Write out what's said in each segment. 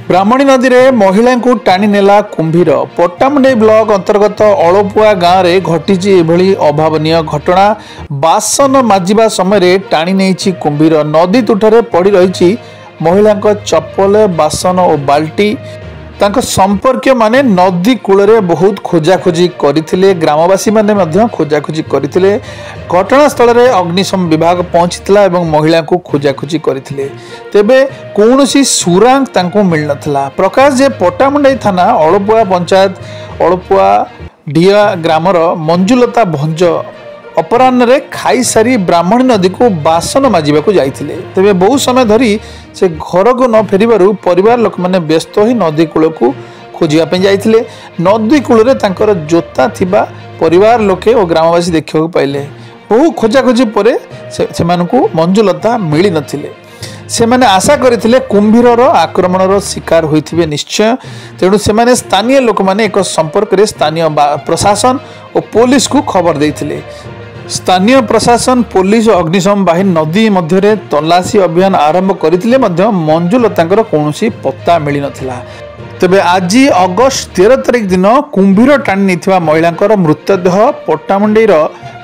ब्राह्मणी नदी में महिला को टाणी नेला कुंभीर। पट्टामुंडई ब्लॉक अंतर्गत अड़पुआ गाँव में घटी एभली अभावनीय घटना। बासन माजिबा समय टाणी नहीं कुंभीर। नदी तुठरे पड़ रही महिला चप्पल, बासन और बाल्टी। तांको संपर्क माने नदी कूल में बहुत खोजाखोजी करते। ग्रामवासी माने खोजाखोजी करते। घटनास्थल में अग्निशम विभाग पहुंचीला और महिला को खोजाखोजी करते। तेबे कौनसी सुरांग तांको मिल नथिला। प्रकाश जे पट्टामुंडई थाना अड़पुआ पंचायत अड़पुआ ढिया ग्रामर मंजुलता भंज अपराह्न खाई सारी ब्राह्मणी नदी को बासन माजिबा को जाइथिले। तेबे बहु समय धरी से घर को न फेरिबारु परिवार लोक माने व्यस्त ही नदी कूल को खोजिया पे जाइथिले। नदी कूल रे तांकर जोता थिबा परिवार लोके और ग्रामवासी देखिବାକୁ पाइले। बहु खोजाखोजी परे सेमानकु मंजुलता मिली नथिले। सेमाने आशा करथिले कुंभीरर आक्रमणर शिकार होइथिबे निश्चय। तेणु सेमाने स्थानीय लोक माने एक संपर्क रे स्थानीय प्रशासन और पुलिस को खबर देइथिले। स्थानीय प्रशासन, पुलिस और अग्निशम बाहिनी नदी मध्य तलाशी अभियान आरंभ करथिले मध्य मंजुलतांकर कौनसी पत्ता मिली नथिला। तेबे आज अगस्त 13 तारिख दिन कुंभीर टाणी नेथिबा महिलांकर मृतदेह पट्टामुंडईर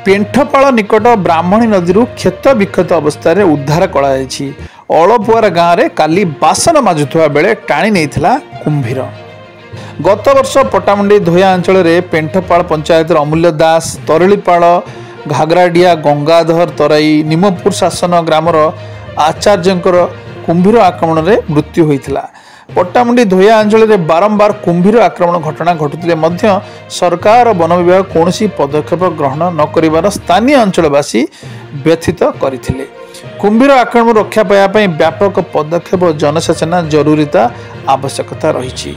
पेंठपाଳ निकट ब्राह्मणी नदी क्षत विक्षत अवस्था रे उद्धार करा जायछि। अळपुआर गाँव में काली बासन माजुथुवा बेले टाणी नेइथिला कुंभीर। गत वर्ष पट्टामुंडई धोया अंचल में पेंठपाଳ पंचायत अमूल्य दास, तरलीपाଳ, घागराडिया, गंगाधर तराई, निमपुर शासन ग्रामर आचार्यंकर कुंभीर आक्रमण में मृत्यु होइथिला। पट्टामुंडी धोया अंचल में बारंबार कुंभीर आक्रमण घटना घटुले मध्य सरकार और वन विभाग कौनसी पदक्षेप ग्रहण न करिवार स्थानीय अंचलवासी व्यथित करथिले। कुंभीर आक्रमण रक्षा पाइबा व्यापक पदक्षेप जनसेचना जरूरीता आवश्यकता रही।